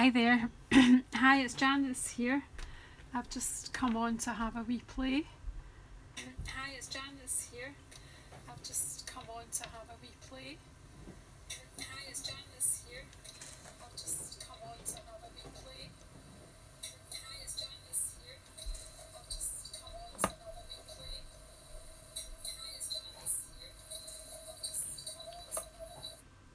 Hi there. Hi, it's Janice here. I've just come on to have a wee play. Hi, it's Janice here. I've just come on to have a wee play. Hi, it's Janice here. I've just come on to have a wee play. Hi, it's Janice here. I've just come on to have a wee play. Hi, it's Janice here. I've just come on to have a wee play.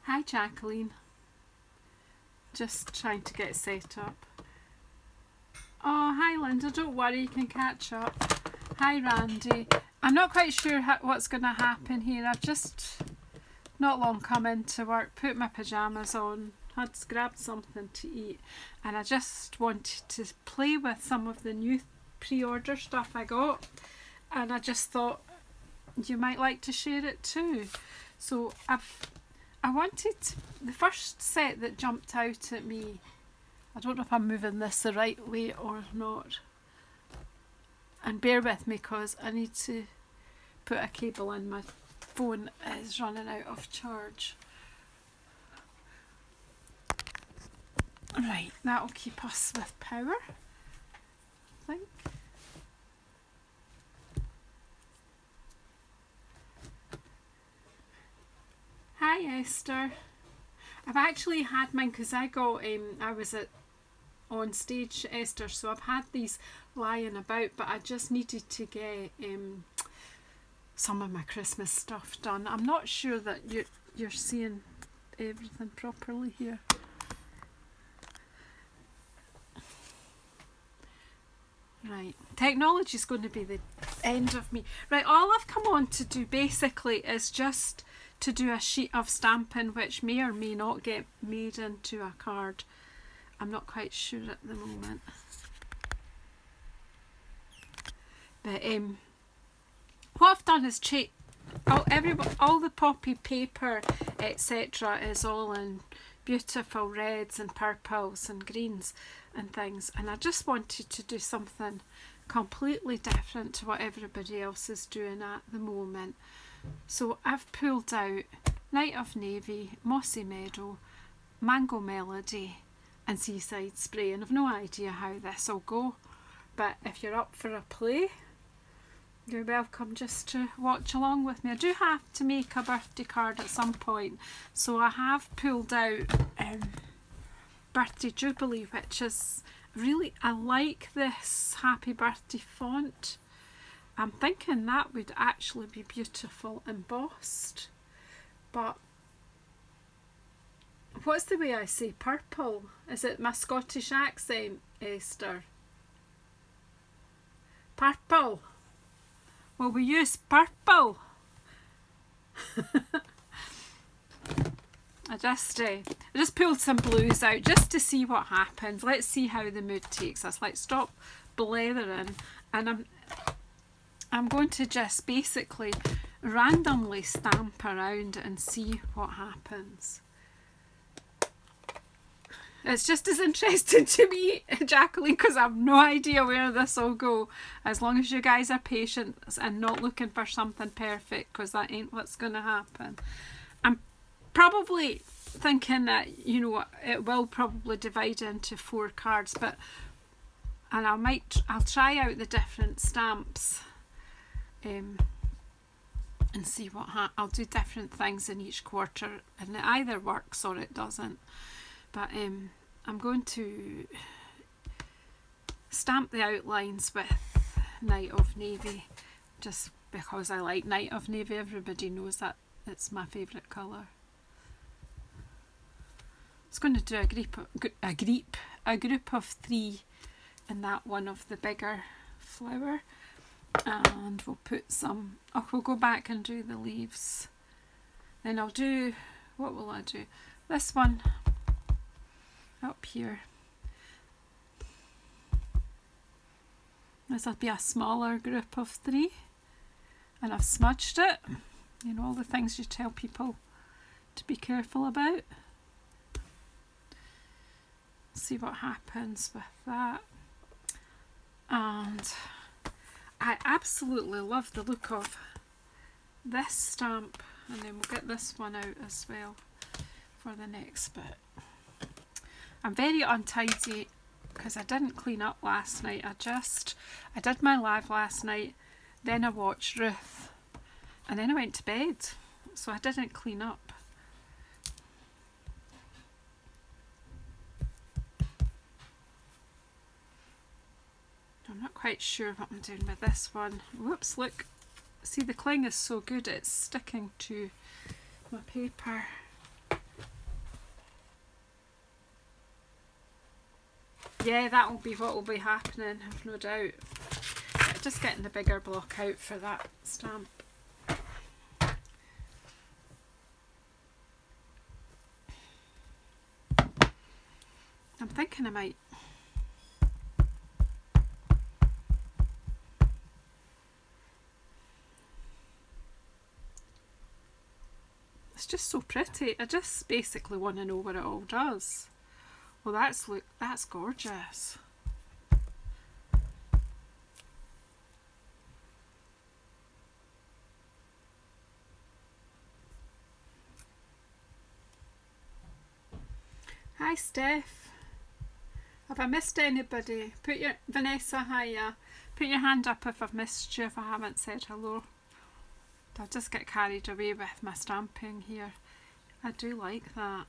Hi Jacqueline, just trying to get set up. Oh, hi Linda, don't worry, you can catch up. Hi Randy. I'm not quite sure what's going to happen here. I've just not long come into work, put my pyjamas on, had grabbed something to eat, and I just wanted to play with some of the new pre-order stuff I got, and I just thought you might like to share it too. So I wanted the first set that jumped out at me. I don't know if I'm moving this the right way or not. And bear with me because I need to put a cable in. My phone is running out of charge. Right, that'll keep us with power, I think. Hi Esther. I've actually had mine because I was on stage, Esther, so I've had these lying about, but I just needed to get some of my Christmas stuff done. I'm not sure that you're seeing everything properly here. Right, technology is going to be the end of me. Right, all I've come on to do basically is just to do a sheet of stamping which may or may not get made into a card. I'm not quite sure at the moment. But what I've done is all the poppy paper etc. is all in beautiful reds and purples and greens and things, and I just wanted to do something completely different to what everybody else is doing at the moment. So I've pulled out Night of Navy, Mossy Meadow, Mango Melody and Seaside Spray, and I've no idea how this will go, but if you're up for a play, you're welcome just to watch along with me. I do have to make a birthday card at some point, so I have pulled out Birthday Jubilee, which is really, I like this happy birthday font. I'm thinking that would actually be beautiful embossed, but what's the way I say purple? Is it my Scottish accent, Esther? Purple. Well, we use purple. I just pulled some blues out just to see what happens. Let's see how the mood takes us. Let's stop blethering, and I'm going to just basically randomly stamp around and see what happens. It's just as interesting to me, Jacqueline, because I have no idea where this will go. As long as you guys are patient and not looking for something perfect, because that ain't what's going to happen. I'm probably thinking that, you know, it will probably divide into 4 cards, and I'll try out the different stamps and see what I'll do different things in each quarter, and it either works or it doesn't. But I'm going to stamp the outlines with Night of Navy, just because I like Night of Navy. Everybody knows that it's my favourite colour. I was going to do a group of 3 in that one of the bigger flower, and we'll put some. We'll go back and do the leaves. Then I'll do, what will I do? This one up here. This will be a smaller group of 3, and I've smudged it. You know, all the things you tell people to be careful about. See what happens with that. And I absolutely love the look of this stamp, and then we'll get this one out as well for the next bit. I'm very untidy because I didn't clean up last night. I did my live last night, then I watched Ruth, and then I went to bed, so I didn't clean up. I'm not quite sure what I'm doing with this one. Whoops, look. See, the cling is so good, it's sticking to my paper. Yeah, that will be what will be happening, I've no doubt. Just getting the bigger block out for that stamp. I'm thinking I might it's just so pretty. I just basically want to know what it all does. Well, that's gorgeous. Hi Steph. Have I missed anybody? Vanessa, hiya. Put your hand up if I've missed you, if I haven't said hello. I'll just get carried away with my stamping here. I do like that.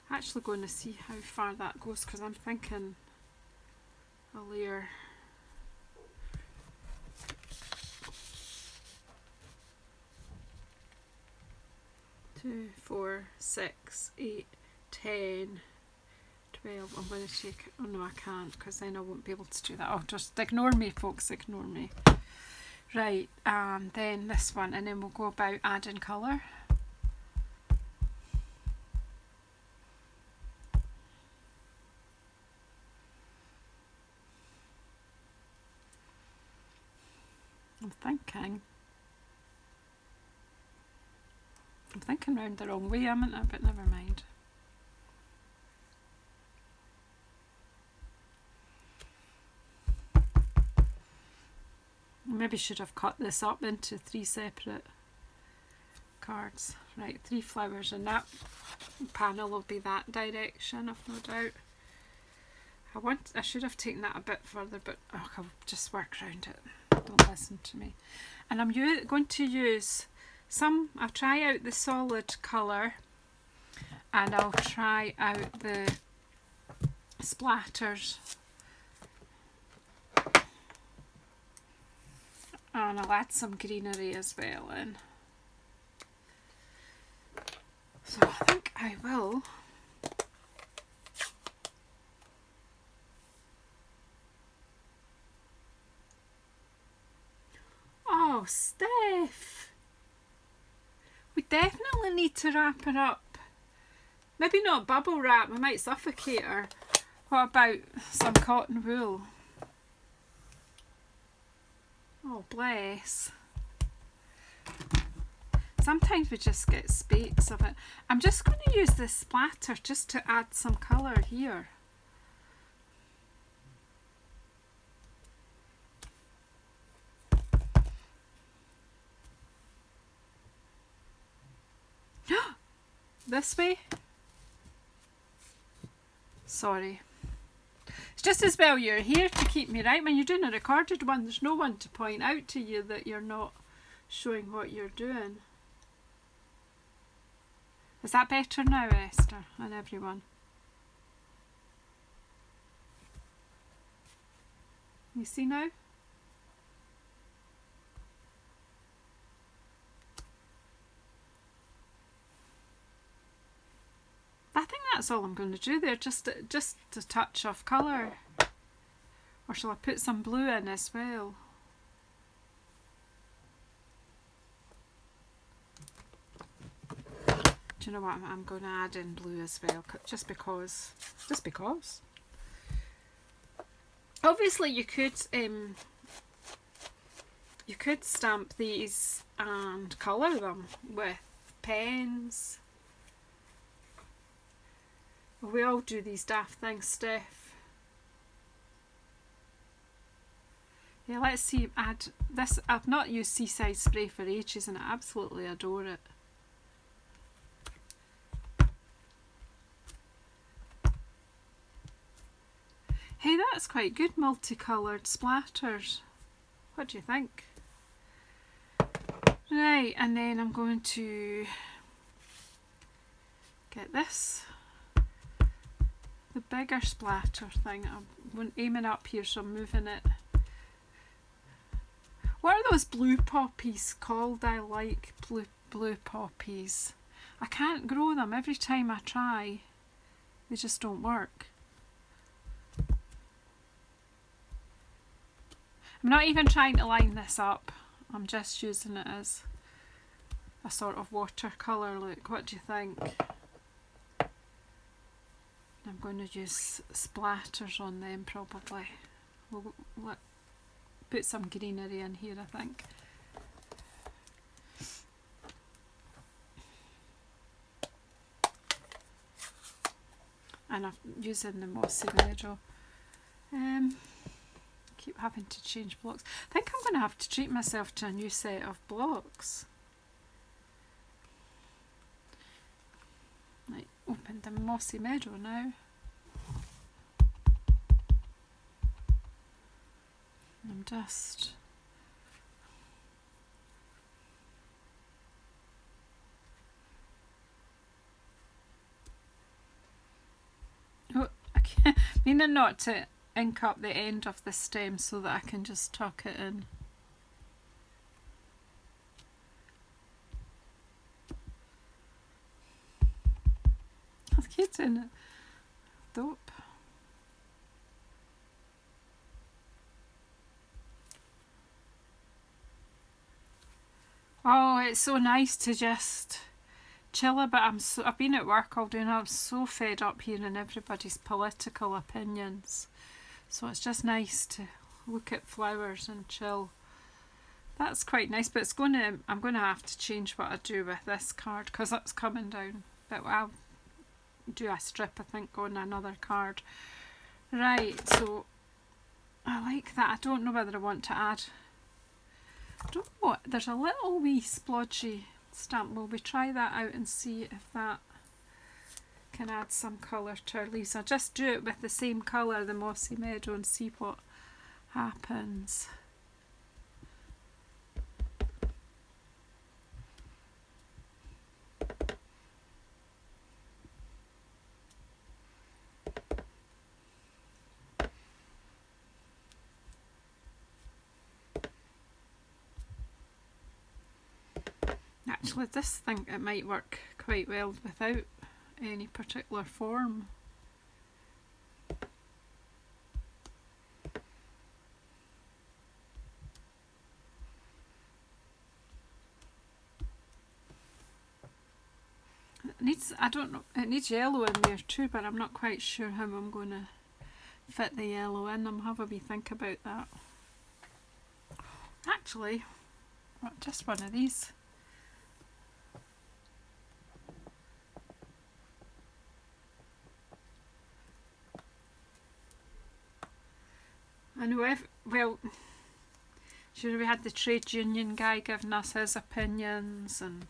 I'm actually going to see how far that goes because I'm thinking a layer. Two, 4, 6, 8, 10, 12. I'm going to take, oh no I can't because then I won't be able to do that. Oh, just ignore me folks, ignore me. Right, and then this one, and then we'll go about adding colour. I'm thinking round the wrong way, haven't I? But never mind. Maybe should have cut this up into 3 separate cards. Right, 3 flowers, and that panel will be that direction, I've no doubt. I should have taken that a bit further, but I'll just work around it. Don't listen to me. And I'm going to use I'll try out the solid colour, and I'll try out the splatters. And I'll add some greenery as well in. So I think I will. Oh, Steph! We definitely need to wrap her up. Maybe not bubble wrap, we might suffocate her. What about some cotton wool? Oh, bless. Sometimes we just get spakes of it. I'm just going to use this splatter just to add some colour here. This way? Sorry. It's just as well you're here to keep me right. When you're doing a recorded one, there's no one to point out to you that you're not showing what you're doing. Is that better now, Esther, and everyone? You see now? I think that's all I'm going to do there, just a touch of colour. Or shall I put some blue in as well? Do you know what, I'm going to add in blue as well, just because. Obviously you could stamp these and colour them with pens. Well, we all do these daft things, Steph. Yeah, let's see, add this. I've not used Seaside Spray for ages and I absolutely adore it. Hey, that's quite good, multicoloured splatters. What do you think? Right, and then I'm going to get this, the bigger splatter thing. I'm aiming up here, so I'm moving it. What are those blue poppies called? I like blue poppies. I can't grow them. Every time I try, they just don't work. I'm not even trying to line this up. I'm just using it as a sort of watercolour look. What do you think? I'm going to use splatters on them probably. We'll put some greenery in here, I think. And I'm using the mossy meadow. Keep having to change blocks. I think I'm going to have to treat myself to a new set of blocks. Right, open the mossy meadow now. I'm just I can't, meaning not to ink up the end of the stem so that I can just tuck it in. That's cute, isn't it? Dope. Oh, it's so nice to just chill a bit. I've been at work all day and I'm so fed up hearing everybody's political opinions. So it's just nice to look at flowers and chill. That's quite nice, but I'm going to have to change what I do with this card because that's coming down. But I'll do a strip, I think, on another card. Right, so I like that. I don't know whether I want to add. I don't know. There's a little wee splodgy stamp. Will we try that out and see if that can add some colour to our leaves? I'll just do it with the same colour, the mossy meadow, and see what happens. Actually, this thing, it might work quite well without any particular form. It needs, I don't know, it needs yellow in there too, but I'm not quite sure how I'm going to fit the yellow in. I'm having a wee think about that. Actually, just one of these. I know, well, sure, we had the trade union guy giving us his opinions, and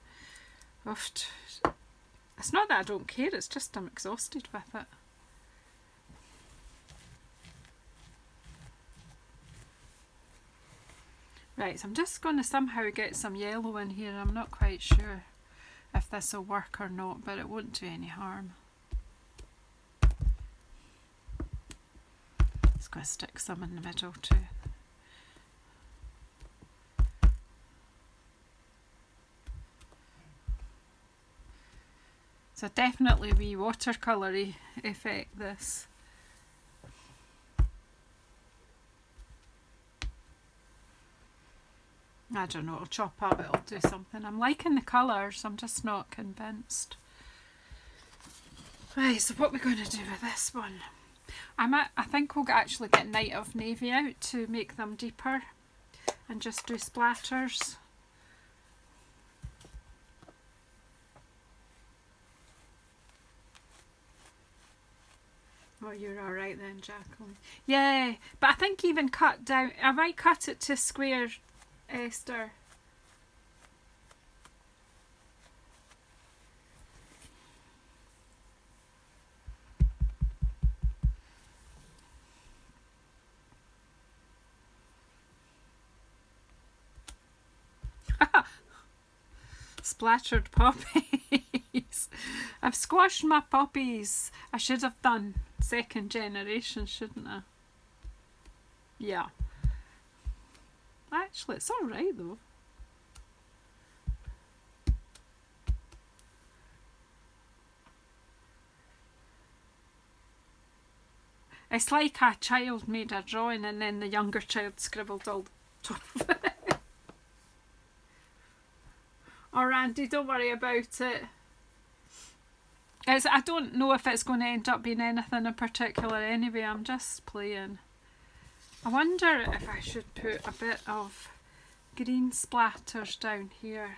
it's not that I don't care, it's just I'm exhausted with it. Right, so I'm just going to somehow get some yellow in here. I'm not quite sure if this will work or not, but it won't do any harm. Just going to stick some in the middle too. So definitely wee watercolour-y effect this. I don't know, it'll chop up, it'll do something. I'm liking the colours, I'm just not convinced. Right, so what are we going to do with this one? I think we'll actually get Night of Navy out to make them deeper and just do splatters. Oh, you're alright then, Jacqueline. Yeah, but I think even cut down, I might cut it to square, Esther. Splattered poppies. I've squashed my poppies. I should have done second generation, shouldn't I? Yeah. Actually, it's alright though. It's like a child made a drawing and then the younger child scribbled all the top of it. Oh, Randy, don't worry about it. I don't know if it's going to end up being anything in particular anyway. I'm just playing. I wonder if I should put a bit of green splatters down here.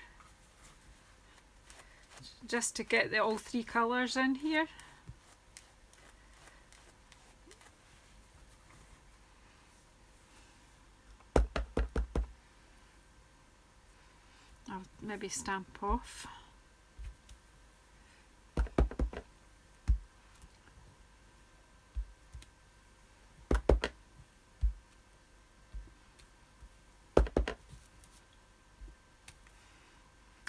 Just to get all three colours in here. I'll maybe stamp off.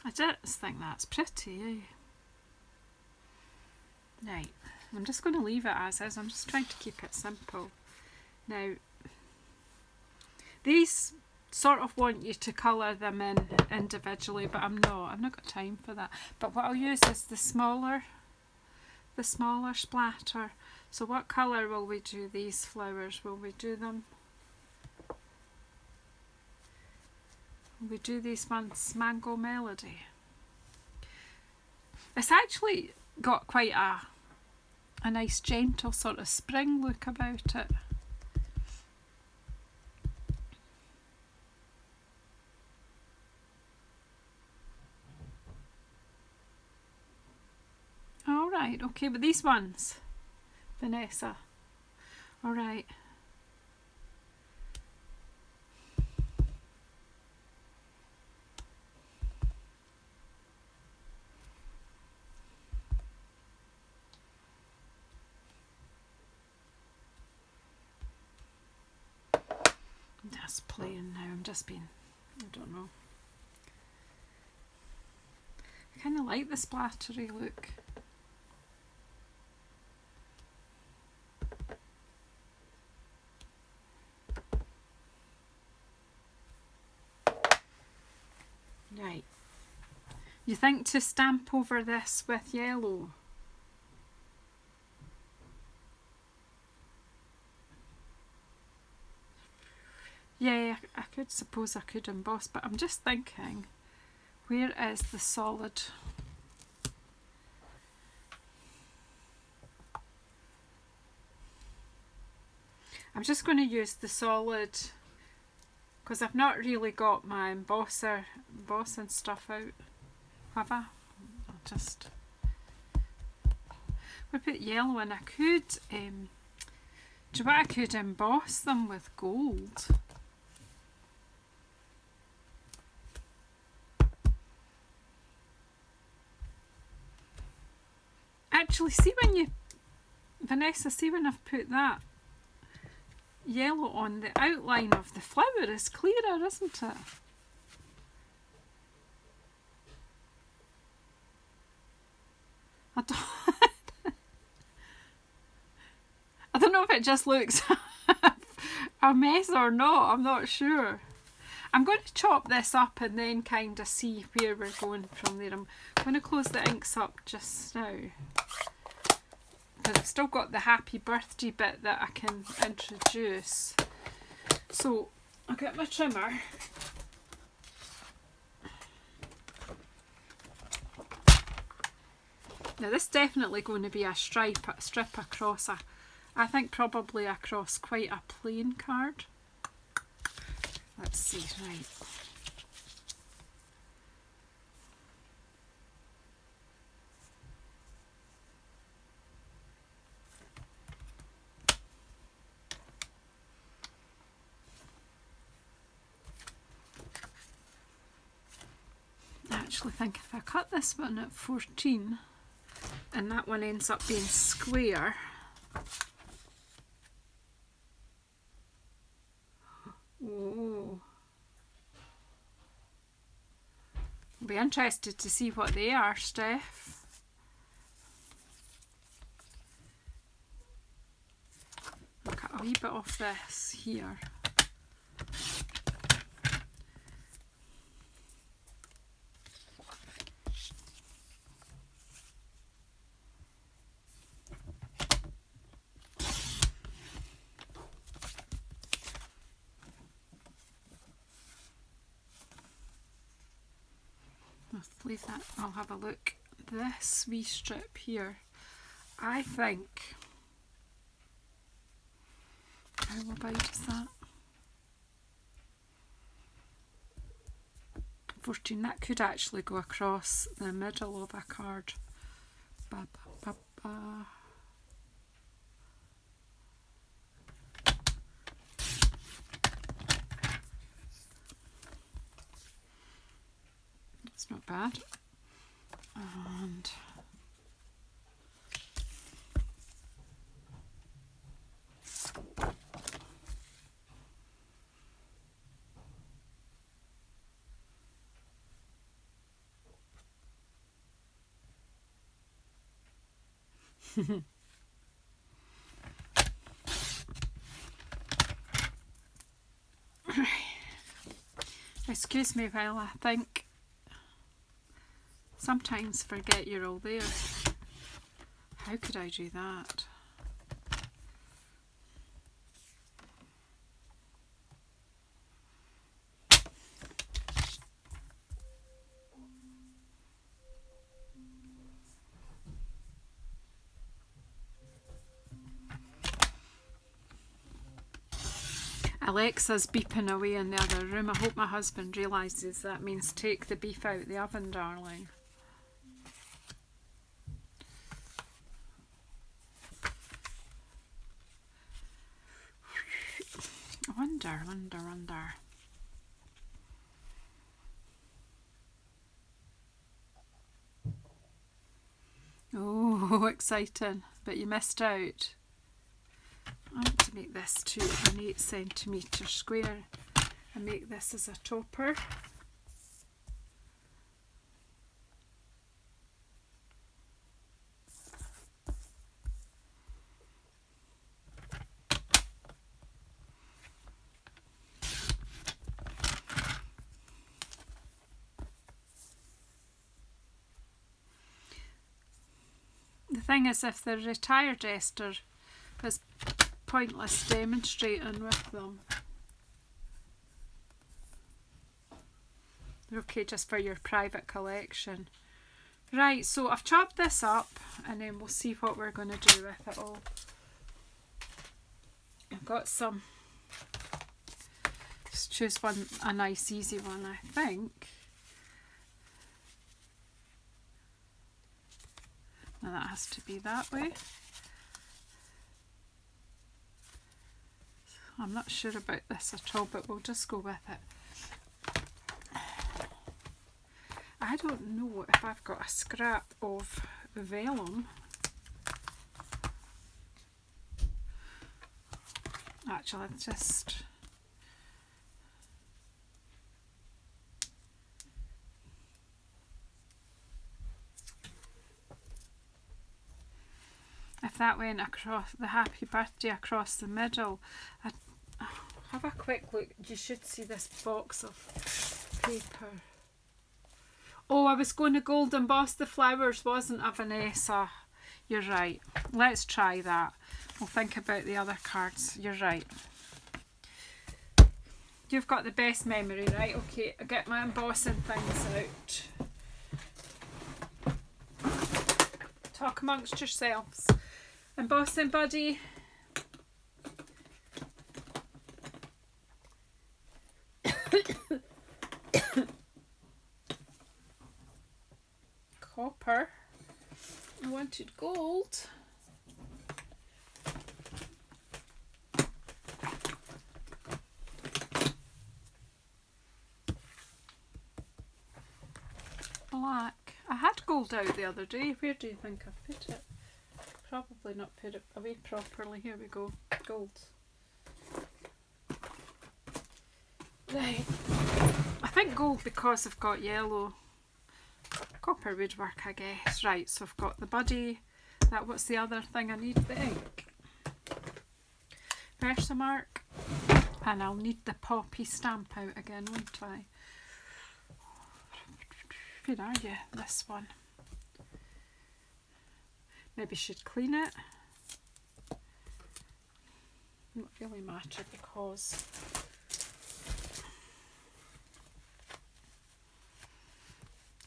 I just think that's pretty, eh? Right, I'm just going to leave it as is. I'm just trying to keep it simple. Now, these sort of want you to colour them in individually, but I've not got time for that. But what I'll use is the smaller splatter. So what colour will we do these flowers? Will we do them? Will we do these ones Mango Melody? It's actually got quite a nice gentle sort of spring look about it. Alright, okay, but these ones, Vanessa. Alright. I'm just playing now, I'm just being, I don't know. I kind of like the splattery look. Right. You think to stamp over this with yellow? Yeah, I could suppose I could emboss, but I'm just thinking, where is the solid? I'm just going to use the solid because I've not really got my embossing stuff out, have I? I'll just we'll put yellow in. I could do you know what, I could emboss them with gold. Actually, see when you, Vanessa, see when I've put that yellow on, the outline of the flower is clearer, isn't it? I don't know if it just looks a mess or not, I'm not sure. I'm going to chop this up and then kind of see where we're going from there. I'm going to close the inks up just now because I've still got the happy birthday bit that I can introduce. So I'll get my trimmer. Now this is definitely going to be a strip across I think probably across quite a plain card. Let's see, right. actually thinking if I cut this one at 14 and that one ends up being square, oh, I'll be interested to see what they are, Steph. I'll cut a wee bit off this here. Leave that. I'll have a look. This wee strip here, I think, how wide is that? 14. That could actually go across the middle of a card. Ba, ba, ba, ba. It's not bad. And excuse me while I think. Sometimes forget you're all there. How could I do that? Alexa's beeping away in the other room. I hope my husband realises that means take the beef out the oven, darling. Wonder. Oh, exciting. But you missed out. I want to make this to an 8 centimetre square and make this as a topper. The thing is, if they're retired Esther, it's pointless demonstrating with them. They're okay just for your private collection. Right, so I've chopped this up and then we'll see what we're going to do with it all. I've got some, just choose one, a nice easy one I think. Now that has to be that way. I'm not sure about this at all, but we'll just go with it. I don't know if I've got a scrap of vellum. Actually, just if that went across the happy birthday across the middle, I'd have a quick look. You should see this box of paper. Oh, I was going to gold emboss the flowers, wasn't I, Vanessa? You're right. Let's try that. We'll think about the other cards. You're right. You've got the best memory, right? Okay, I'll get my embossing things out. Talk amongst yourselves. Embossing buddy. Copper. I wanted gold. black. I had gold out the other day. Where do you think I've put it? Probably not put it away properly. Here we go. Gold. Right. I think gold because I've got yellow. Copper would work, I guess. Right, so I've got the buddy. What's the other thing I need? The ink. Versamark. And I'll need the poppy stamp out again, won't I? Where are you? This one. Maybe should clean it. Not really matter because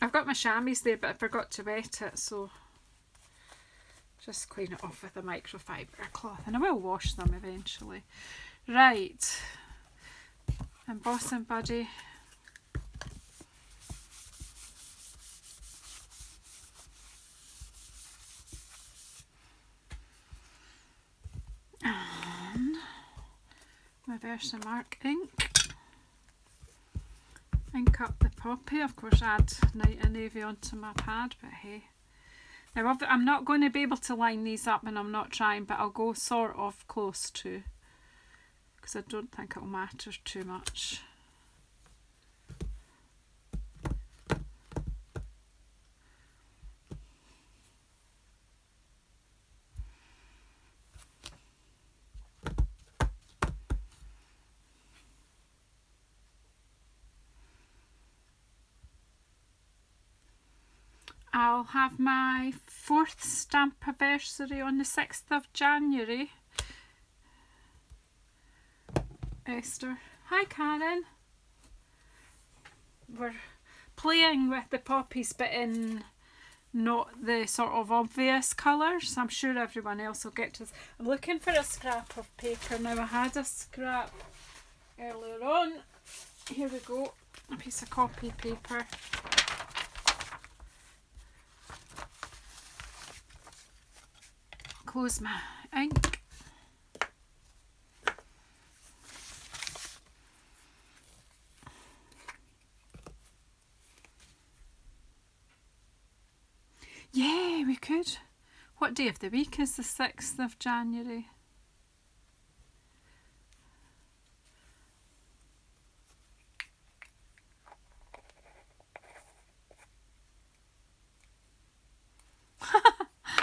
I've got my chamois there, but I forgot to wet it, so just clean it off with a microfiber cloth, and I will wash them eventually. Right, embossing buddy. And my Versamark ink. Ink up the poppy, of course add Night and Navy onto my pad, but hey. Now I'm not going to be able to line these up, and I'm not trying, but I'll go sort of close to, because I don't think it'll matter too much. I'll have my 4th stamp anniversary on the 6th of January. Esther. Hi Karen. We're playing with the poppies, but in not the sort of obvious colours. I'm sure everyone else will get to this. I'm looking for a scrap of paper now. I had a scrap earlier on. Here we go. A piece of copy paper. Close my ink. Yeah, we could. What day of the week is the 6th of January?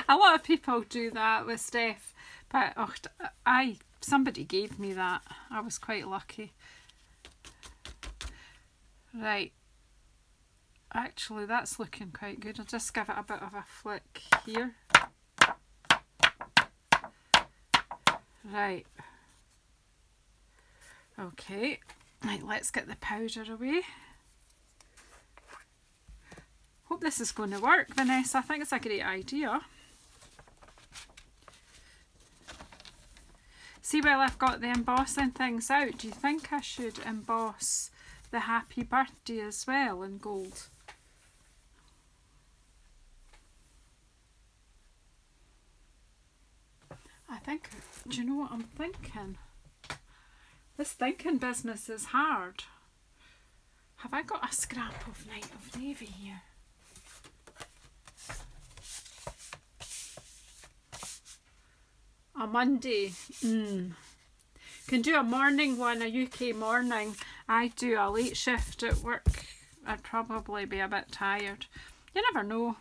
A lot of people do that with Steph, but somebody gave me that. I was quite lucky. Right. Actually, that's looking quite good. I'll just give it a bit of a flick here. Right. Okay. Right, let's get the powder away. Hope this is going to work, Vanessa. I think it's a great idea. See, while I've got the embossing things out, do you think I should emboss the happy birthday as well in gold? I think, do you know what I'm thinking? This thinking business is hard. Have I got a scrap of Night of Navy here? A Monday. Can do a morning one, a UK morning. I do a late shift at work. I'd probably be a bit tired. You never know.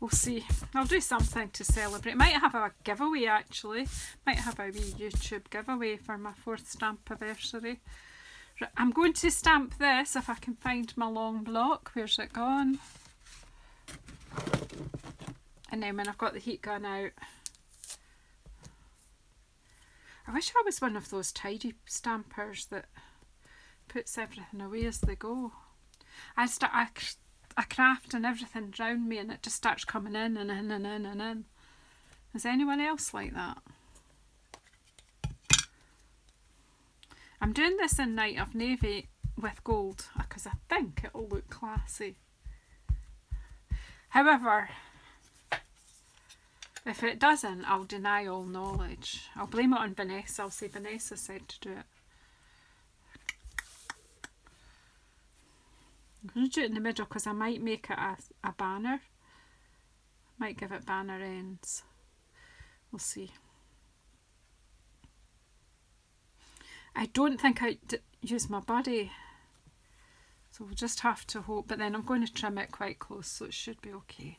We'll see. I'll do something to celebrate. Might have a giveaway actually. Might have a wee YouTube giveaway for my 4th stamp anniversary. I'm going to stamp this if I can find my long block. Where's it gone? And then when I've got the heat gun out. I wish I was one of those tidy stampers that puts everything away as they go. I craft and everything around me and it just starts coming in and in and in and in. Is anyone else like that? I'm doing this in Night of Navy with gold because I think it'll look classy. However, if it doesn't, I'll deny all knowledge. I'll blame it on Vanessa. I'll say Vanessa said to do it. going to do it in the middle because I might make it a banner. Might give it banner ends. We'll see. I don't think I use my body, so we'll just have to hope. But then I'm going to trim it quite close, so it should be okay.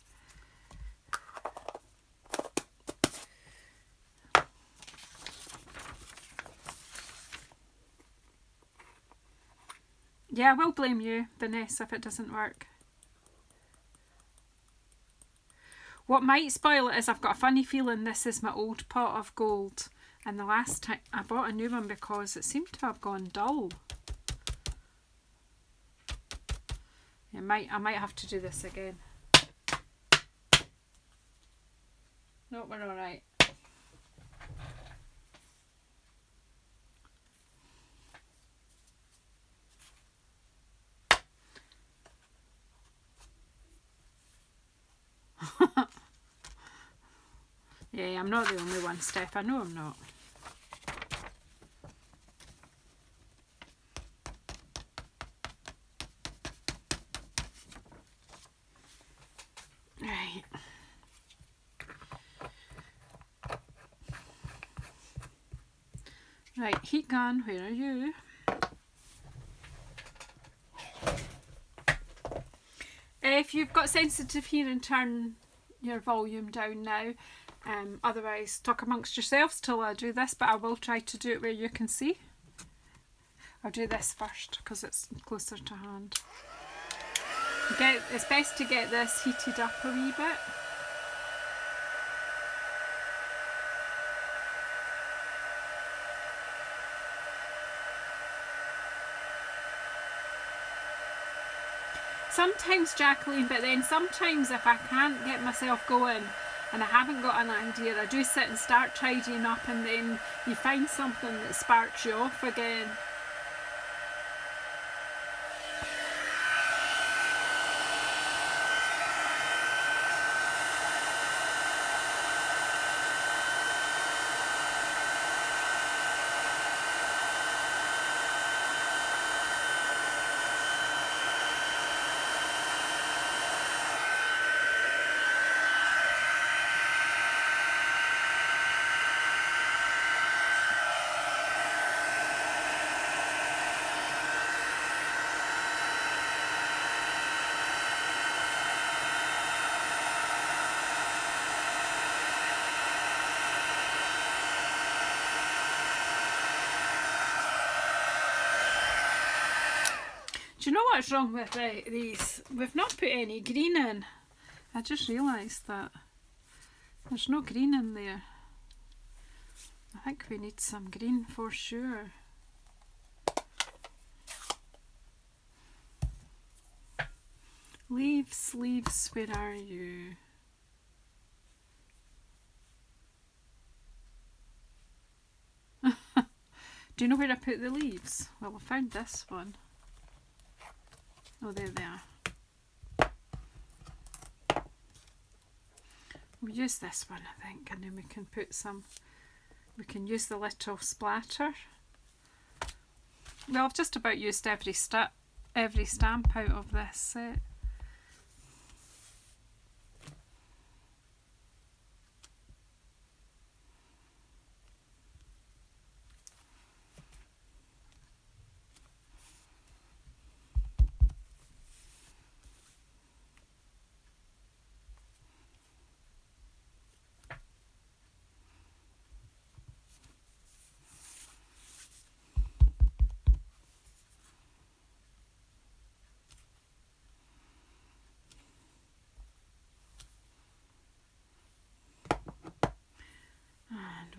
Yeah, I will blame you, Vanessa, if it doesn't work. What might spoil it is I've got a funny feeling this is my old pot of gold. And the last time I bought a new one because it seemed to have gone dull. I might have to do this again. No, we're all right. Yeah, I'm not the only one, Steph. I know I'm not. Right. Right, heat gun, where are you? If you've got sensitive hearing, turn your volume down now. Otherwise, talk amongst yourselves till I do this, but I will try to do it where you can see. I'll do this first because it's closer to hand. It's best to get this heated up a wee bit. Sometimes, Jacqueline, but then sometimes if I can't get myself going and I haven't got an idea, I do sit and start tidying up, and then you find something that sparks you off again. Do you know what's wrong with these? We've not put any green in. I just realised that. There's no green in there. I think we need some green for sure. Leaves, leaves, where are you? Do you know where I put the leaves? Well, I found this one. Oh, there they are. We'll use this one, I think, and then we can put some, we can use the little splatter. Well, I've just about used every stamp out of this set.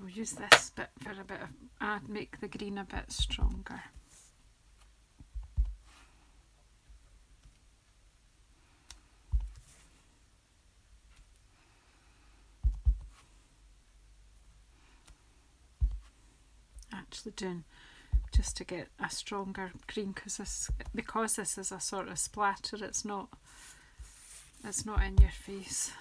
We'll use this bit for a bit of, make the green a bit stronger. Actually doing just to get a stronger green, because this is a sort of splatter, it's not in your face.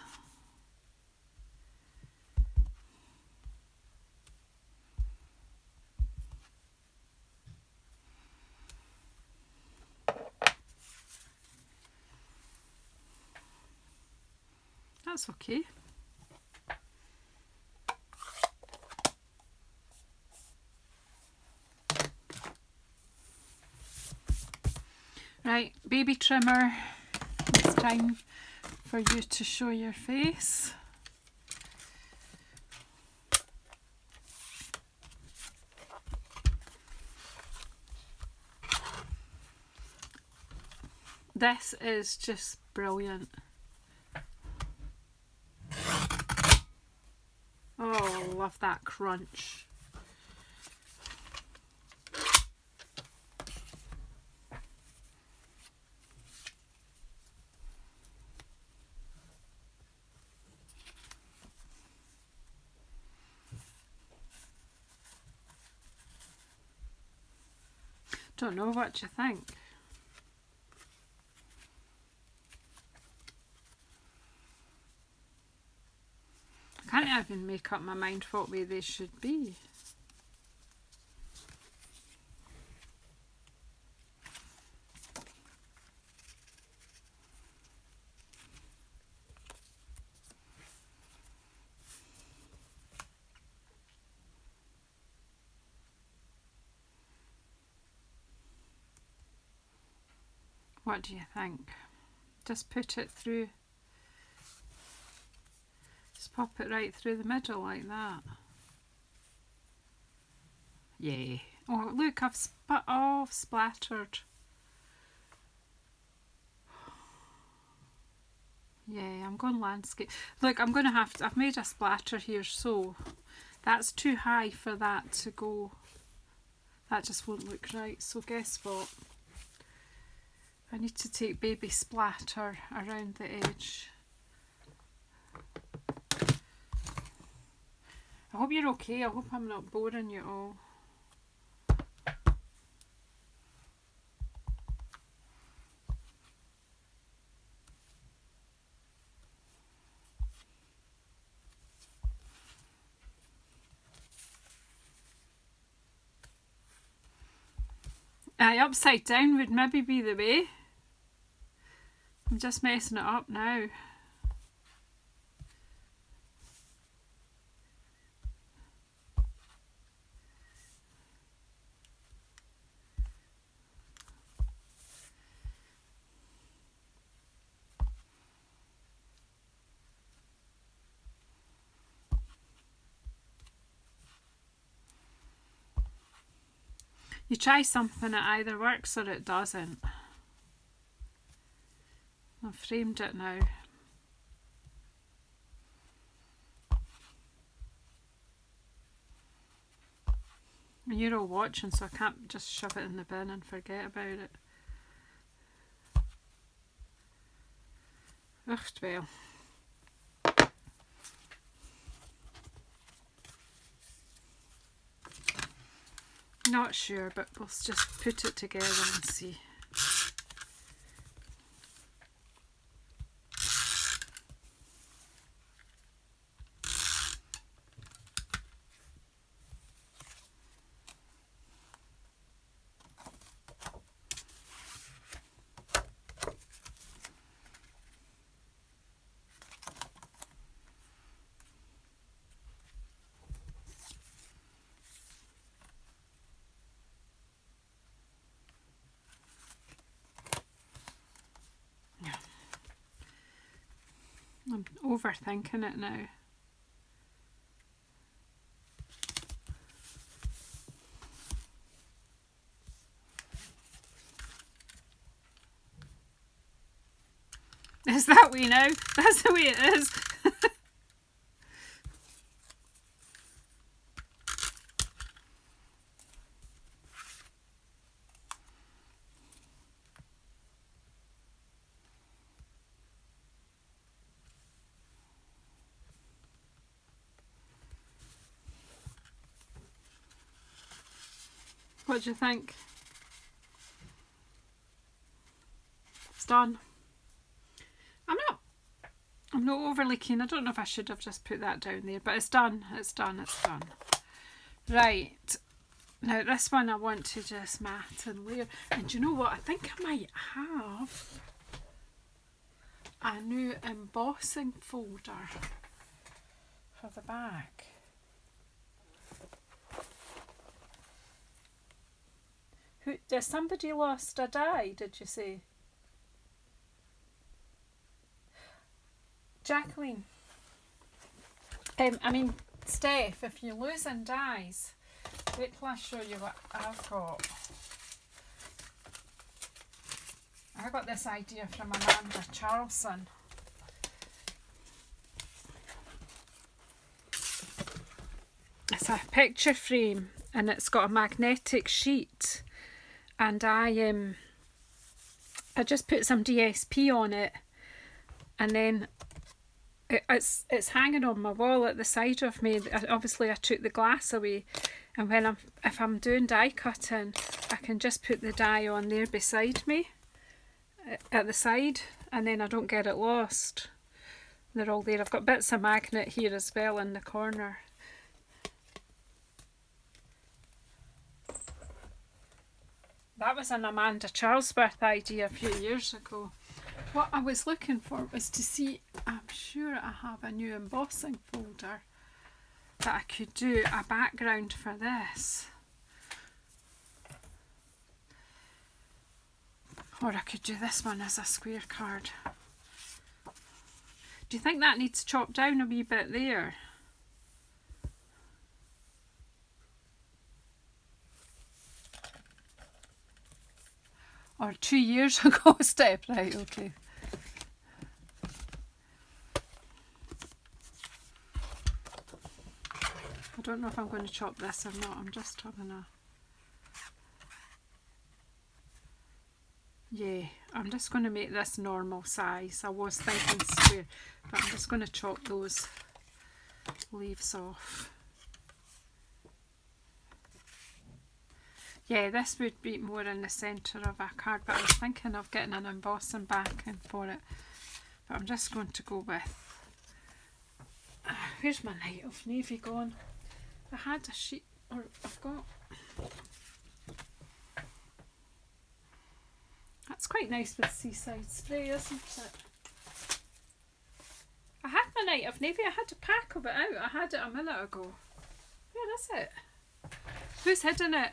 That's okay. Right, baby trimmer, it's time for you to show your face. This is just brilliant. Oh, I love that crunch. Don't know what you think. I can't even make up my mind what way they should be. What do you think? Just put it through. Just pop it right through the middle like that. Yay. Oh, look, I've splattered. Yeah, I'm going landscape. Look, I'm going to have to, I've made a splatter here, so that's too high for that to go. That just won't look right. So guess what? I need to take baby splatter around the edge. I hope you're okay. I hope I'm not boring you all. Upside down would maybe be the way. I'm just messing it up now. You try something, it either works or it doesn't. I've framed it now. And you're all watching, so I can't just shove it in the bin and forget about it. Ugh, well. Not sure, but we'll just put it together and see. I'm overthinking it now. Is that way now? That's the way it is. What do you think? It's done. I'm not overly keen. I don't know if I should have just put that down there, but it's done. It's done. It's done. Right. Now this one I want to just mat and layer. And do you know what? I think I might have a new embossing folder for the back. Does somebody lost a die, did you say? Jacqueline. Steph, if you're losing dies, wait till I show you what I've got. I got this idea from Amanda Charlson. It's a picture frame and it's got a magnetic sheet, and I just put some DSP on it, and then it's hanging on my wall at the side of me. Obviously I took the glass away, and if I'm doing die cutting, I can just put the die on there beside me at the side, and then I don't get it lost. They're all there. I've got bits of magnet here as well in the corner. That was an Amanda Charlesworth idea a few years ago. What I was looking for was to see, I'm sure I have a new embossing folder that I could do a background for this. Or I could do this one as a square card. Do you think that needs chopped down a wee bit there? Or 2 years ago, Step, right, okay. I don't know if I'm going to chop this or not. I'm just having a... Yeah, I'm just going to make this normal size. I was thinking square, but I'm just going to chop those leaves off. Yeah, this would be more in the centre of a card, but I was thinking of getting an embossing backing for it. But I'm just going to go with... where's my Night of Navy gone? I had a sheet, or I've got... That's quite nice with seaside spray, isn't it? I had my Night of Navy. I had a pack of it out. I had it a minute ago. Where is it? Who's hidden it?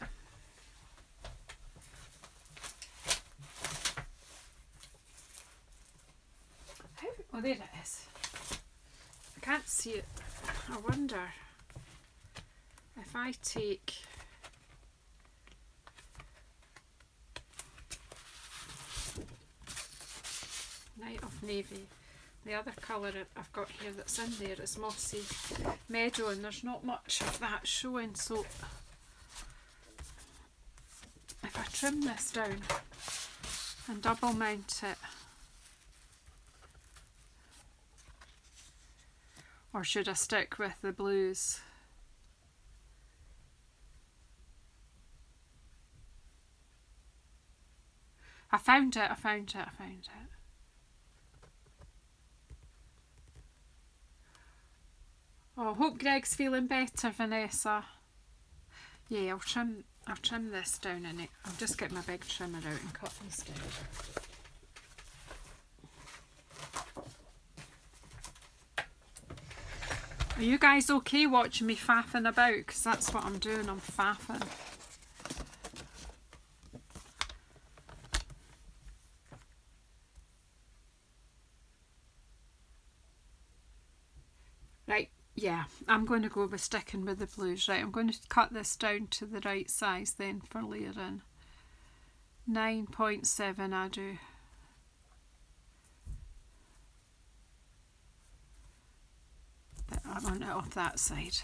Oh, there it is. I can't see it. I wonder if I take... Night of Navy. The other colour I've got here that's in there is Mossy Meadow, and there's not much of that showing, so if I trim this down and double mount it, or should I stick with the blues? I found it. Oh, hope Greg's feeling better, Vanessa. Yeah, I'll trim this down in it. I'll just get my big trimmer out and cut these down. Are you guys okay watching me faffing about? Because that's what I'm doing, I'm faffing. Right, yeah, I'm going to go with sticking with the blues. Right, I'm going to cut this down to the right size then for layering. 9.7 I do. I want it off that side.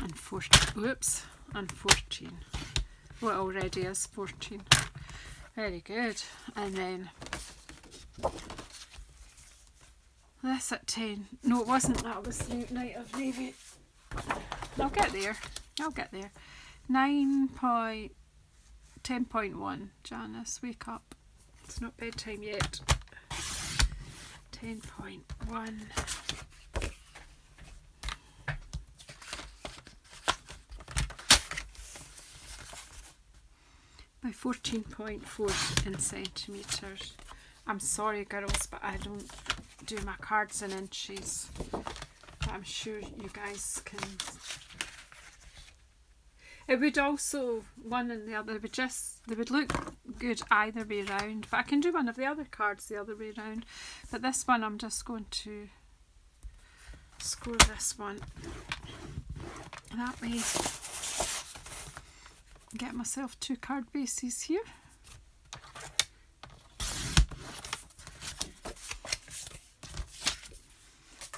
And 14. Whoops, and 14. Well, it already is 14. Very good. And then this at 10. No, it wasn't. That was the Night of Navy. I'll get there. 10.1. Janice, wake up. It's not bedtime yet. 10.1. By 14.4 in centimetres. I'm sorry girls, but I don't do my cards in inches. But I'm sure you guys can. It would also, one and the other, they would look good either way round. But I can do one of the other cards the other way round. But this one I'm just going to score this one that way. Get myself 2 card bases here.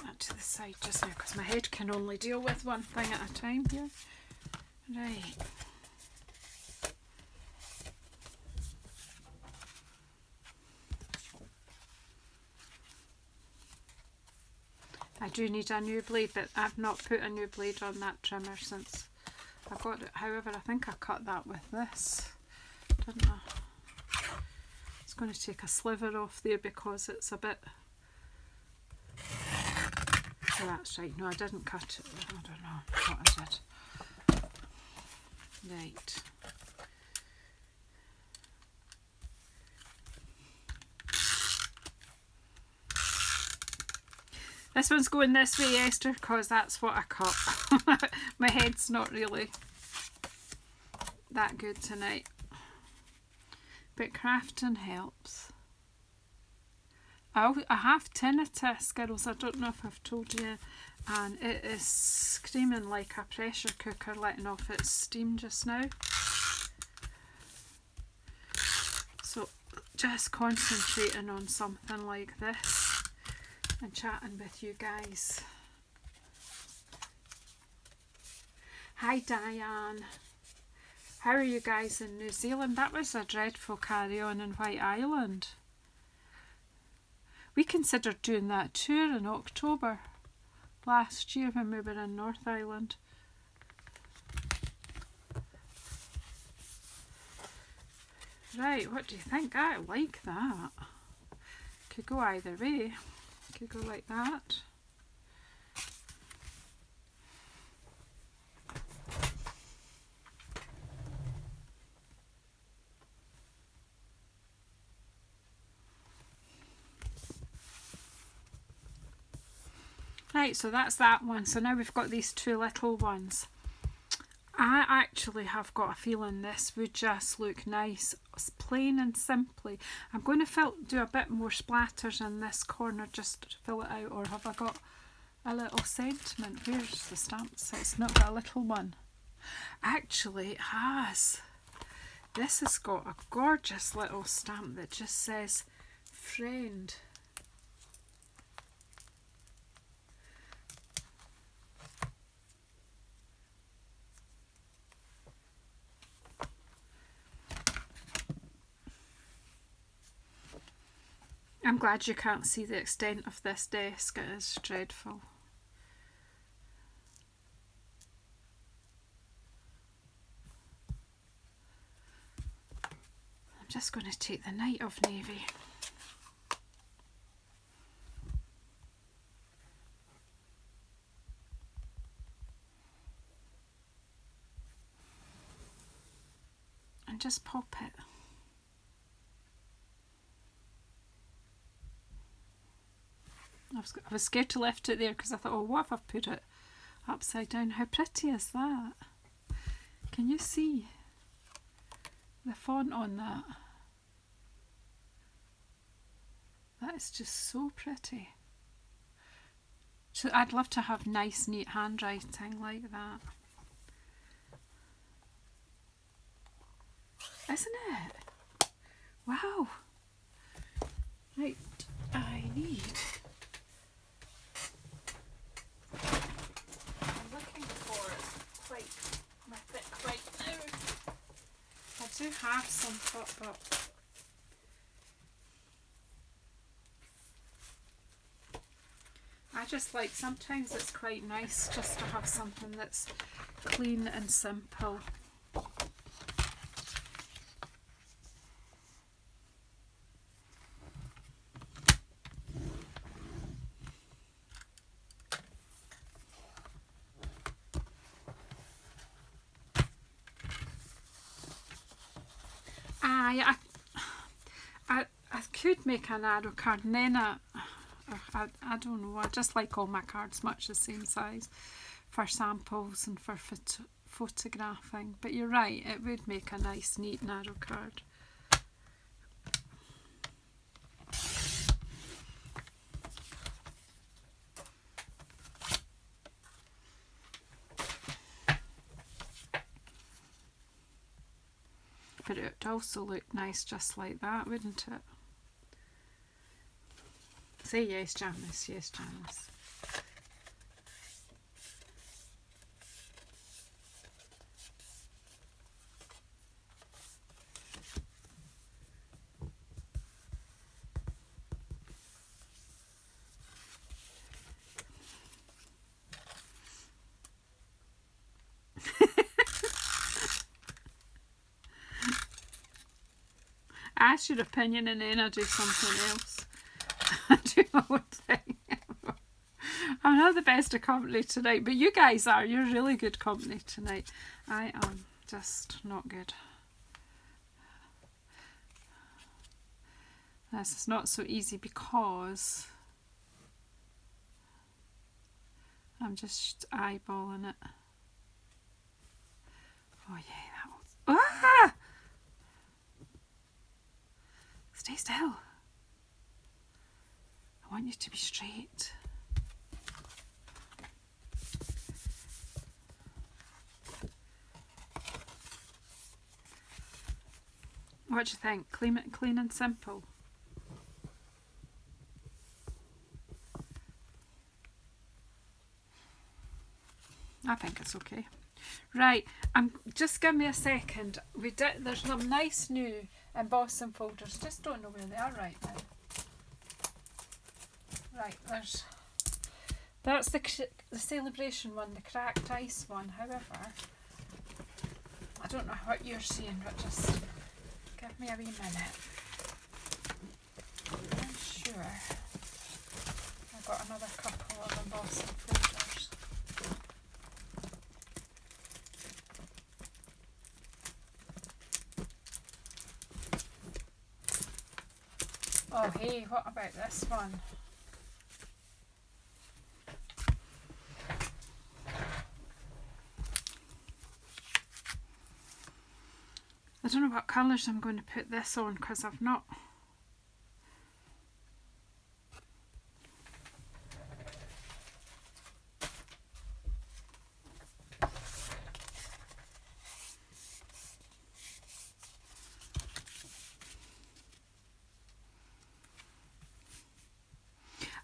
That to the side just now because my head can only deal with one thing at a time here. Right. I do need a new blade, but I've not put a new blade on that trimmer since I got it. However, I think I cut that with this, didn't I? It's going to take a sliver off there because it's a bit... Oh, that's right. No, I didn't cut it. I don't know what I did. Right. This one's going this way, Esther, because that's what I cut. My head's not really that good tonight. But crafting helps. I have tinnitus, girls. I don't know if I've told you. And it is screaming like a pressure cooker letting off its steam just now. So just concentrating on something like this and chatting with you guys. Hi Diane. How are you guys in New Zealand? That was a dreadful carry-on in White Island. We considered doing that tour in October last year when we were in North Island. Right, what do you think? I like that. Could go either way. Could go like that. Right, so that's that one. So now we've got these 2 little ones. I actually have got a feeling this would just look nice, plain and simply. I'm going to do a bit more splatters in this corner just to fill it out, or have I got a little sentiment? Where's the stamp set? It's not got a little one. Actually, it has. This has got a gorgeous little stamp that just says friend. I'm glad you can't see the extent of this desk. It is dreadful. I'm just going to take the Night of Navy. And just pop it. I was scared to lift it there because I thought, oh, what if I've put it upside down? How pretty is that? Can you see the font on that? That is just so pretty. So I'd love to have nice, neat handwriting like that. Isn't it? Wow. Right, I need... I do have some pop-up. I just like, sometimes it's quite nice just to have something that's clean and simple. I could make a narrow card, and then I don't know, I just like all my cards much the same size for samples and for photographing. But you're right, it would make a nice neat narrow card. But it would also look nice just like that, wouldn't it? Say yes, Janice. Yes, Janice. Ask your opinion and then I do something else. I do my own thing. I'm not the best of company tonight, but you guys are. You're really good company tonight. I am just not good. This is not so easy because I'm just eyeballing it. Oh yeah, that was... Ah! Stay still. I want you to be straight. What do you think? Clean and simple. I think it's okay. Right, just give me a second. There's some nice new embossing folders. Just don't know where they are right now. Right, that's the celebration one, the cracked ice one. However, I don't know what you're seeing, but just give me a wee minute. I'm sure I've got another couple of embossing folders. Oh hey, what about this one? I don't know what colours I'm going to put this on because I've not...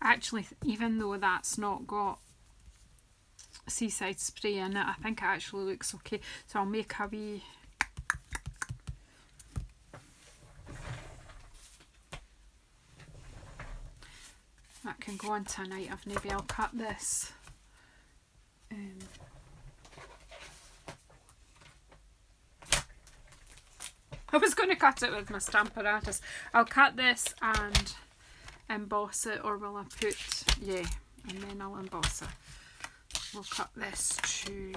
Actually, even though that's not got seaside spray in it, I think it actually looks okay. So I'll make a wee... That can go on tonight. Maybe I'll cut this. I was going to cut it with my Stamparatus. I'll cut this and emboss it, or will I put... Yeah, and then I'll emboss it. We'll cut this to...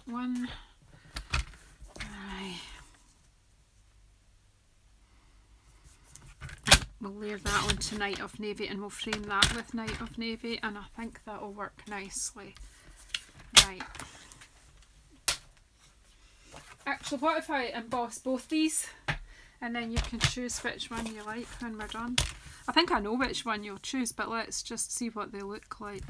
.1. Right. We'll layer that on Night of Navy and we'll frame that with Night of Navy, and I think that'll work nicely. Right. Actually, what if I emboss both these and then you can choose which one you like when we're done? I think I know which one you'll choose, but let's just see what they look like.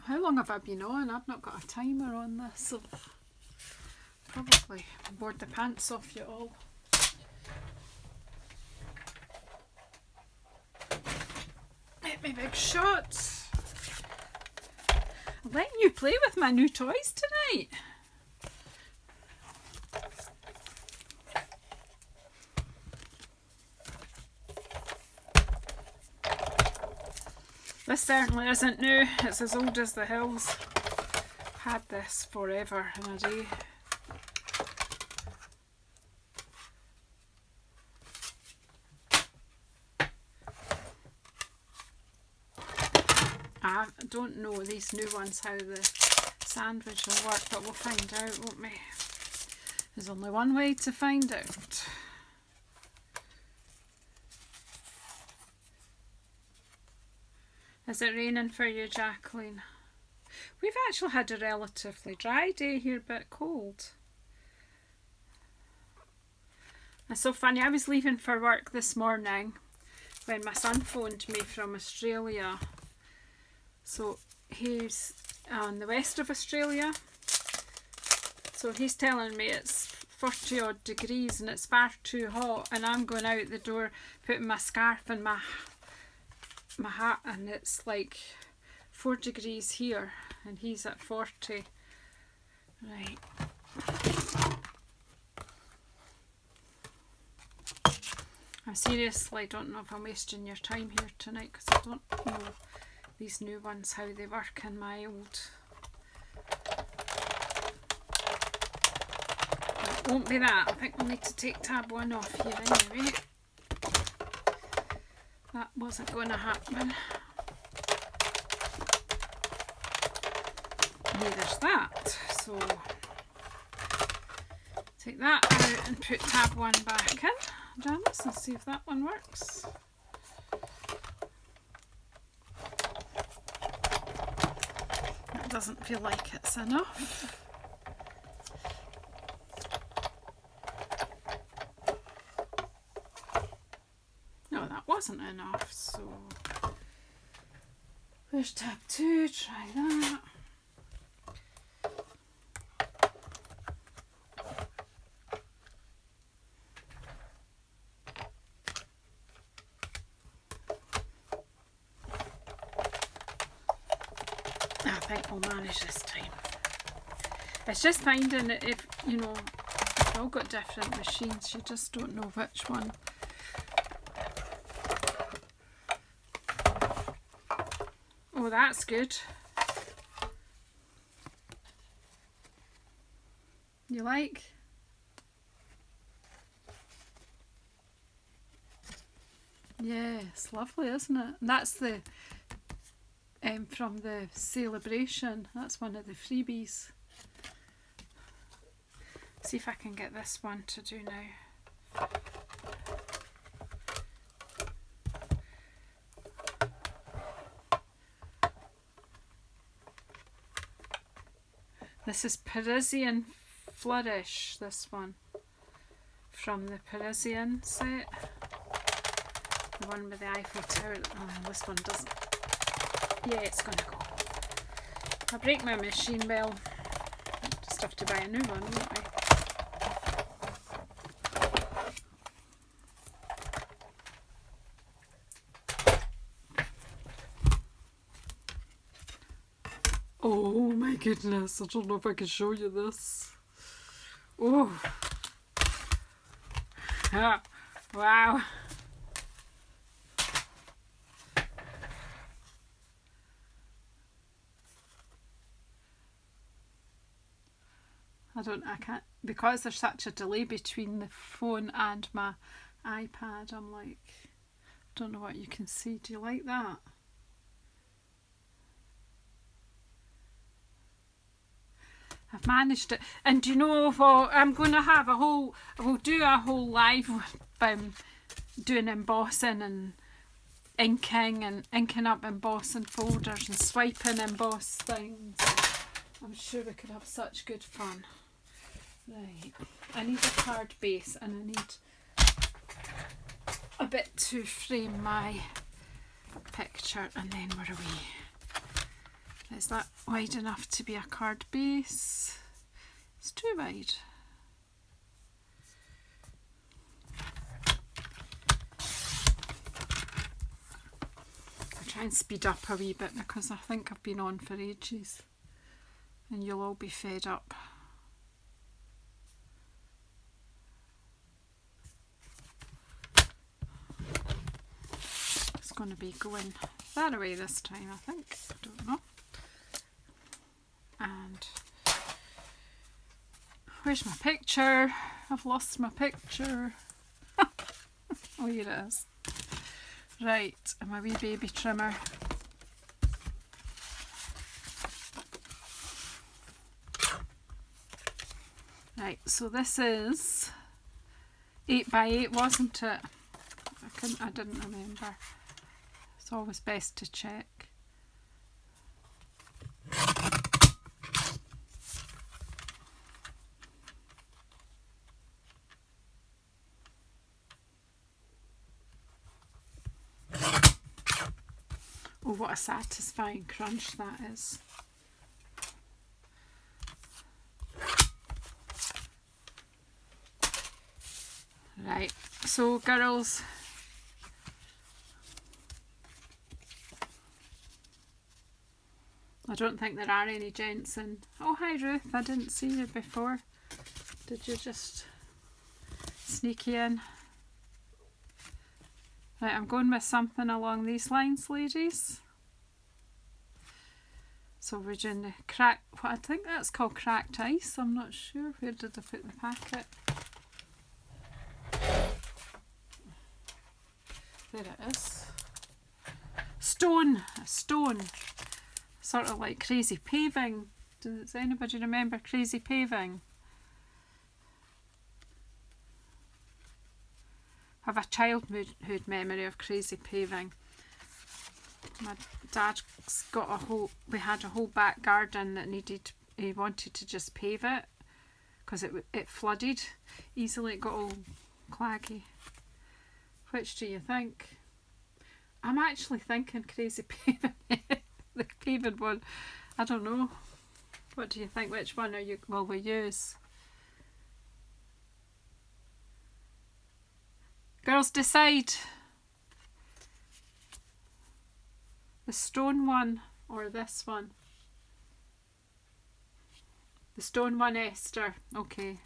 How long have I been on? I've not got a timer on this, so probably bored the pants off you all. Hit me big shots. I'm letting you play with my new toys tonight. This certainly isn't new. It's as old as the hills. I've had this forever and a day. I don't know these new ones how the sandwich will work, but we'll find out, won't we? There's only one way to find out. Is it raining for you, Jacqueline? We've actually had a relatively dry day here, but cold. It's so funny, I was leaving for work this morning when my son phoned me from Australia. So he's on the west of Australia. So he's telling me it's 40 odd degrees and it's far too hot, and I'm going out the door putting my scarf and my hat, and it's like 4 degrees here and he's at 40. Right. I seriously don't know if I'm wasting your time here tonight, because I don't know these new ones how they work in my old. It won't be that. I think we'll need to take tab 1 off here anyway. That wasn't going to happen. Neither's that. So take that out and put tab 1 back in, Janice, and see if that one works. It doesn't feel like it's enough. No, that wasn't enough, so there's tab 2, try that. I think we'll manage this time. It's just finding that if, you know, we've all got different machines, you just don't know which one. Oh, that's good. You like? Yeah, it's lovely, isn't it? And that's the from the celebration. That's one of the freebies. See if I can get this one to do now. This is Parisian Flourish, this one. From the Parisian set. The one with the Eiffel Tower. Oh, this one doesn't. Yeah, it's going to go. If I break my machine, well, I'll just have to buy a new one, won't I? Oh my goodness, I don't know if I can show you this. Oh. Ah, wow. I can't, because there's such a delay between the phone and my iPad, I'm like, I don't know what you can see. Do you like that? I've managed it. And do you know what? I'm going to have a whole, we'll do a whole live doing embossing and inking up embossing folders and swiping embossed things. I'm sure we could have such good fun. Right, I need a card base and I need a bit to frame my picture, and then where are we? Is that wide enough to be a card base? It's too wide. I'll try and speed up a wee bit because I think I've been on for ages and you'll all be fed up. going to be going that way this time, I think. I don't know. And where's my picture? I've lost my picture. Oh, here it is. Right, and my wee baby trimmer. Right, so this is 8 by 8, wasn't it? I didn't remember. It's always best to check. Oh, what a satisfying crunch that is. Right, so girls, I don't think there are any gents in. Oh, hi Ruth, I didn't see you before. Did you just sneak in? Right, I'm going with something along these lines, ladies. So we're doing the what I think that's called cracked ice. I'm not sure. Where did I put the packet? There it is. Stone, a stone. Sort of like Crazy Paving. Does anybody remember Crazy Paving? I have a childhood memory of Crazy Paving. My dad's got we had a whole back garden that he wanted to just pave it because it flooded easily. It got all claggy. Which do you think? I'm actually thinking Crazy Paving. The paving one. I don't know. What do you think? Which one will we use? Girls, decide. The stone one or this one? The stone one, Esther. Okay.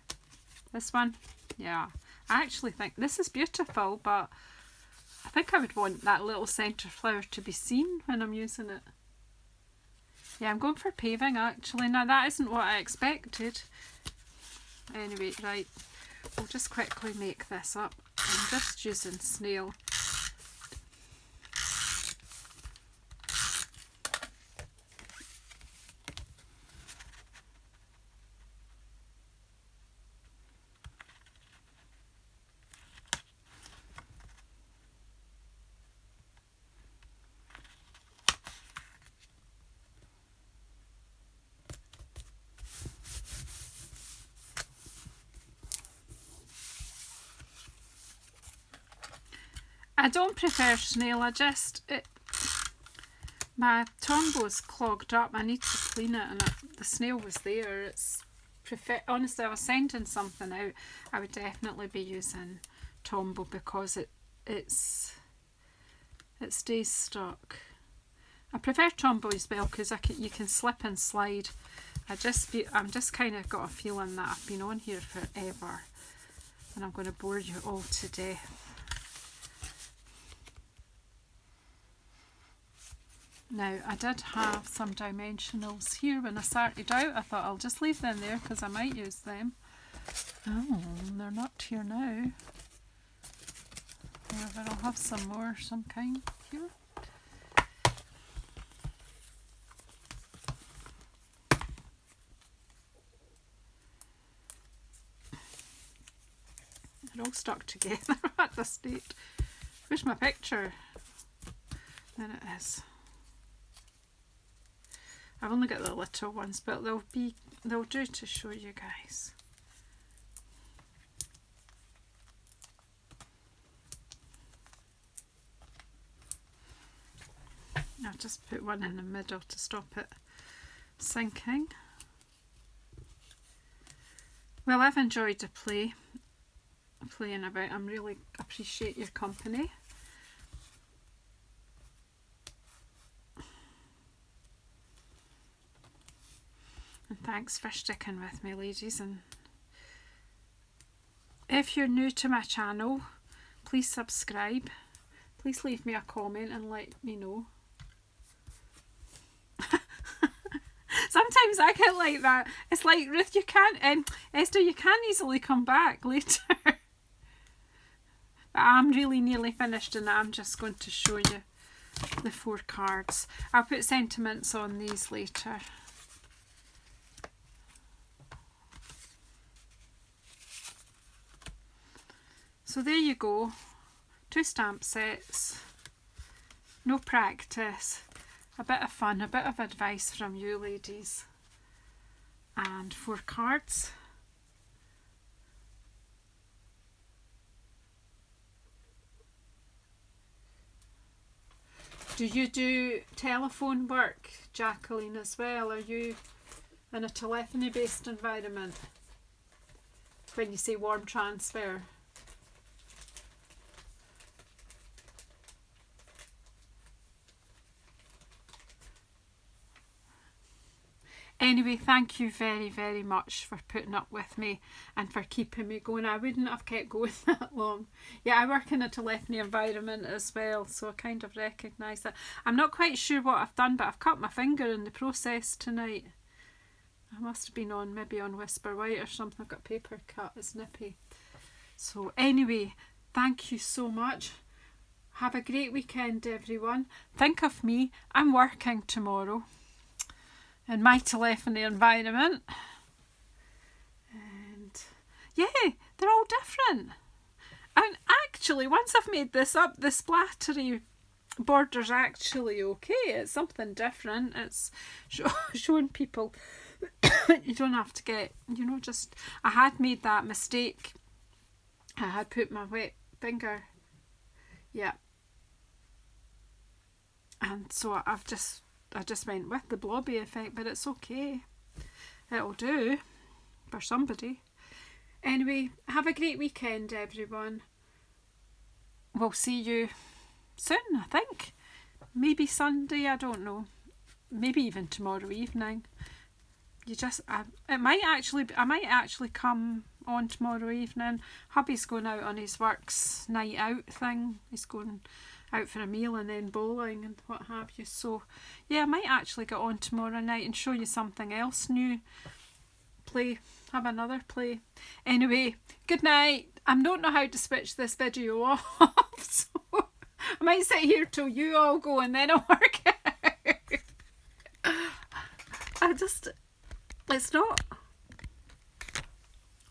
This one? Yeah. I actually think this is beautiful, but I think I would want that little centre flower to be seen when I'm using it. Yeah, I'm going for paving actually. Now that isn't what I expected. Anyway, right. We'll just quickly make this up. I'm just using snail. I don't prefer snail, my Tombo's clogged up, I need to clean it, and the snail was there. Honestly, I was sending something out, I would definitely be using Tombow because it stays stuck. I prefer Tombow as well because you can slip and slide. I'm just kind of got a feeling that I've been on here forever and I'm going to bore you all to death. Now, I did have some dimensionals here when I started out. I thought I'll just leave them there because I might use them. Oh, they're not here now. However, I'll have some more some kind here. They're all stuck together at this state. Where's my picture? There it is. I've only got the little ones, but they'll do to show you guys. I'll just put one in the middle to stop it sinking. Well, I've enjoyed the playing about. I really appreciate your company. And thanks for sticking with me, ladies. And if you're new to my channel, please subscribe. Please leave me a comment and let me know. Sometimes I get like that. It's like, Ruth, you can't, Esther, you can't easily come back later. But I'm really nearly finished and I'm just going to show you the 4 cards. I'll put sentiments on these later. So there you go. 2 stamp sets. No practice. A bit of fun, a bit of advice from you ladies. And 4 cards. Do you do telephone work, Jacqueline, as well? Are you in a telephony-based environment when you say warm transfer? Anyway, thank you very, very much for putting up with me and for keeping me going. I wouldn't have kept going that long. Yeah, I work in a telephony environment as well, so I kind of recognise that. I'm not quite sure what I've done, but I've cut my finger in the process tonight. I must have been on, maybe on Whisper White or something. I've got paper cut, it's nippy. So anyway, thank you so much. Have a great weekend, everyone. Think of me, I'm working tomorrow in my telephony environment, and yeah, they're all different. And actually, once I've made this up, the splattery border's actually okay. It's something different. It's showing people you don't have to get, you know, just, I had made that mistake. I had put my wet finger, yeah, and so I just went with the blobby effect, but it's okay. It'll do for somebody. Anyway, have a great weekend, everyone. We'll see you soon, I think. Maybe Sunday, I don't know. Maybe even tomorrow evening. I might actually come on tomorrow evening. Hubby's going out on his works night out thing. He's going out for a meal and then bowling and what have you. So yeah, I might actually get on tomorrow night and show you something else new. Have another play. Anyway, good night. I don't know how to switch this video off, so I might sit here till you all go and then I'll work it out. It's not.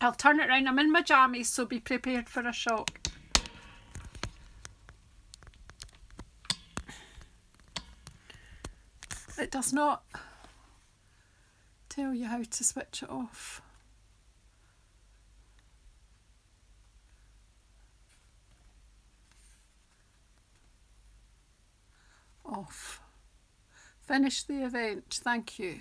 I'll turn it round. I'm in my jammies, so be prepared for a shock. It does not tell you how to switch it off. Off. Finish the event. Thank you.